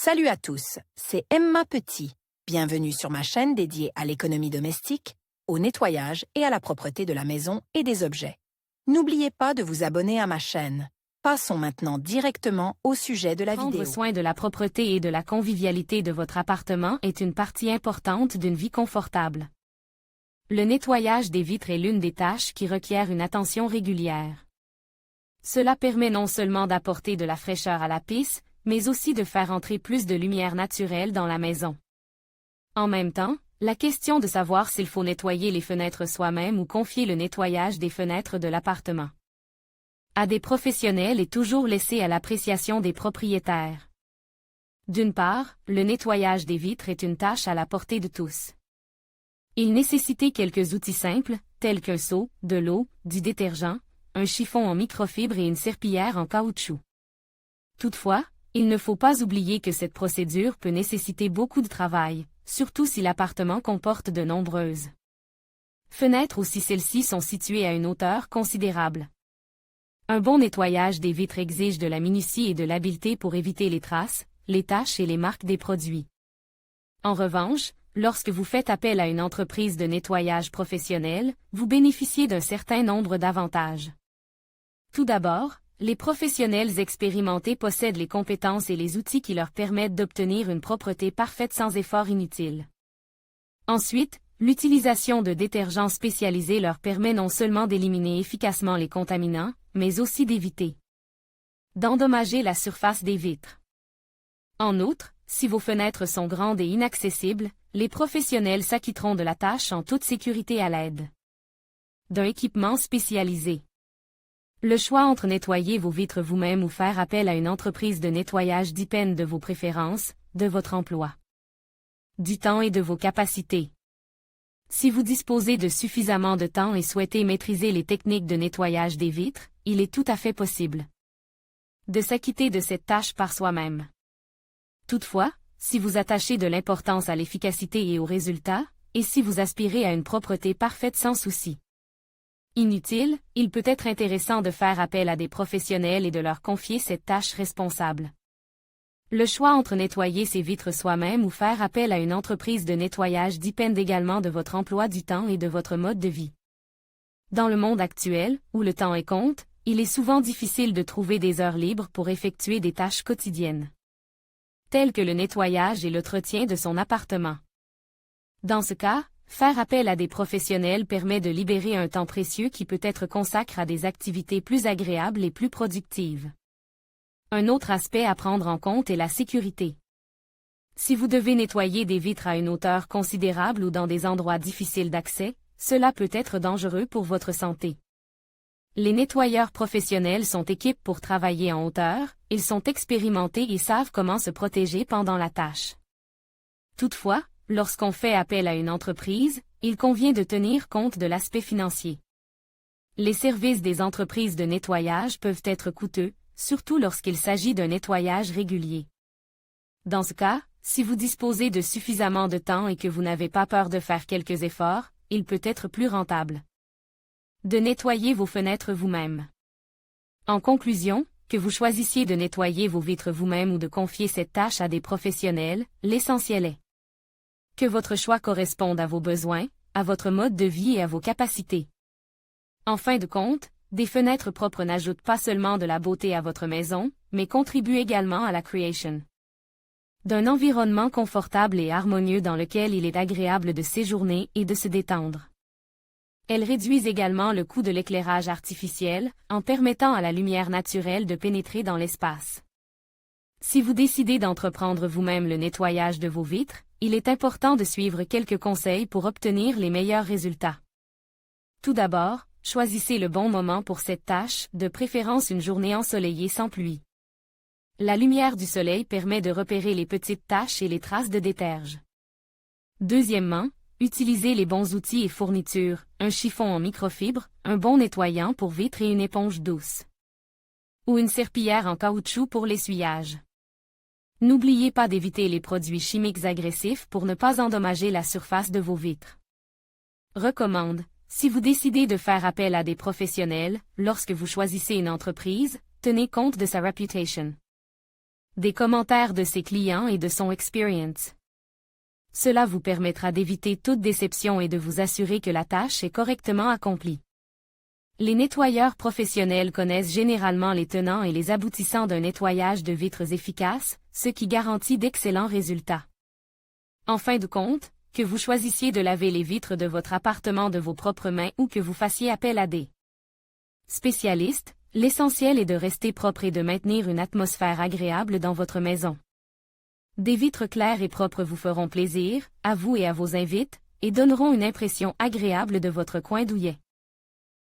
Salut à tous, c'est Emma Petit. Bienvenue sur ma chaîne dédiée à l'économie domestique, au nettoyage et à la propreté de la maison et des objets. N'oubliez pas de vous abonner à ma chaîne. Passons maintenant directement au sujet de la vidéo. Prendre soin de la propreté et de la convivialité de votre appartement est une partie importante d'une vie confortable. Le nettoyage des vitres est l'une des tâches qui requiert une attention régulière. Cela permet non seulement d'apporter de la fraîcheur à la pièce, mais aussi de faire entrer plus de lumière naturelle dans la maison. En même temps, la question de savoir s'il faut nettoyer les fenêtres soi-même ou confier le nettoyage des fenêtres de l'appartement à des professionnels est toujours laissée à l'appréciation des propriétaires. D'une part, le nettoyage des vitres est une tâche à la portée de tous. Il nécessite quelques outils simples, tels qu'un seau, de l'eau, du détergent, un chiffon en microfibre et une serpillière en caoutchouc. Toutefois, il ne faut pas oublier que cette procédure peut nécessiter beaucoup de travail, surtout si l'appartement comporte de nombreuses fenêtres ou si celles-ci sont situées à une hauteur considérable. Un bon nettoyage des vitres exige de la minutie et de l'habileté pour éviter les traces, les taches et les marques des produits. En revanche, lorsque vous faites appel à une entreprise de nettoyage professionnelle, vous bénéficiez d'un certain nombre d'avantages. Tout d'abord, les professionnels expérimentés possèdent les compétences et les outils qui leur permettent d'obtenir une propreté parfaite sans effort inutile. Ensuite, l'utilisation de détergents spécialisés leur permet non seulement d'éliminer efficacement les contaminants, mais aussi d'éviter d'endommager la surface des vitres. En outre, si vos fenêtres sont grandes et inaccessibles, les professionnels s'acquitteront de la tâche en toute sécurité à l'aide d'un équipement spécialisé. Le choix entre nettoyer vos vitres vous-même ou faire appel à une entreprise de nettoyage dépend de vos préférences, de votre emploi, du temps et de vos capacités. Si vous disposez de suffisamment de temps et souhaitez maîtriser les techniques de nettoyage des vitres, il est tout à fait possible de s'acquitter de cette tâche par soi-même. Toutefois, si vous attachez de l'importance à l'efficacité et aux résultats, et si vous aspirez à une propreté parfaite sans souci inutile, il peut être intéressant de faire appel à des professionnels et de leur confier cette tâche responsable. Le choix entre nettoyer ses vitres soi-même ou faire appel à une entreprise de nettoyage dépend également de votre emploi du temps et de votre mode de vie. Dans le monde actuel, où le temps est compte, il est souvent difficile de trouver des heures libres pour effectuer des tâches quotidiennes, telles que le nettoyage et l'entretien de son appartement. Dans ce cas, faire appel à des professionnels permet de libérer un temps précieux qui peut être consacré à des activités plus agréables et plus productives. Un autre aspect à prendre en compte est la sécurité. Si vous devez nettoyer des vitres à une hauteur considérable ou dans des endroits difficiles d'accès, cela peut être dangereux pour votre santé. Les nettoyeurs professionnels sont équipés pour travailler en hauteur, ils sont expérimentés et savent comment se protéger pendant la tâche. Toutefois, lorsqu'on fait appel à une entreprise, il convient de tenir compte de l'aspect financier. Les services des entreprises de nettoyage peuvent être coûteux, surtout lorsqu'il s'agit d'un nettoyage régulier. Dans ce cas, si vous disposez de suffisamment de temps et que vous n'avez pas peur de faire quelques efforts, il peut être plus rentable de nettoyer vos fenêtres vous-même. En conclusion, que vous choisissiez de nettoyer vos vitres vous-même ou de confier cette tâche à des professionnels, l'essentiel est que votre choix corresponde à vos besoins, à votre mode de vie et à vos capacités. En fin de compte, des fenêtres propres n'ajoutent pas seulement de la beauté à votre maison, mais contribuent également à la création d'un environnement confortable et harmonieux dans lequel il est agréable de séjourner et de se détendre. Elles réduisent également le coût de l'éclairage artificiel, en permettant à la lumière naturelle de pénétrer dans l'espace. Si vous décidez d'entreprendre vous-même le nettoyage de vos vitres, il est important de suivre quelques conseils pour obtenir les meilleurs résultats. Tout d'abord, choisissez le bon moment pour cette tâche, de préférence une journée ensoleillée sans pluie. La lumière du soleil permet de repérer les petites taches et les traces de déterge. Deuxièmement, utilisez les bons outils et fournitures, un chiffon en microfibre, un bon nettoyant pour vitres et une éponge douce. Ou une serpillière en caoutchouc pour l'essuyage. N'oubliez pas d'éviter les produits chimiques agressifs pour ne pas endommager la surface de vos vitres. Recommande. Si vous décidez de faire appel à des professionnels, lorsque vous choisissez une entreprise, tenez compte de sa réputation. Des commentaires de ses clients et de son experience. Cela vous permettra d'éviter toute déception et de vous assurer que la tâche est correctement accomplie. Les nettoyeurs professionnels connaissent généralement les tenants et les aboutissants d'un nettoyage de vitres efficace, ce qui garantit d'excellents résultats. En fin de compte, que vous choisissiez de laver les vitres de votre appartement de vos propres mains ou que vous fassiez appel à des spécialistes, l'essentiel est de rester propre et de maintenir une atmosphère agréable dans votre maison. Des vitres claires et propres vous feront plaisir, à vous et à vos invités, et donneront une impression agréable de votre coin douillet.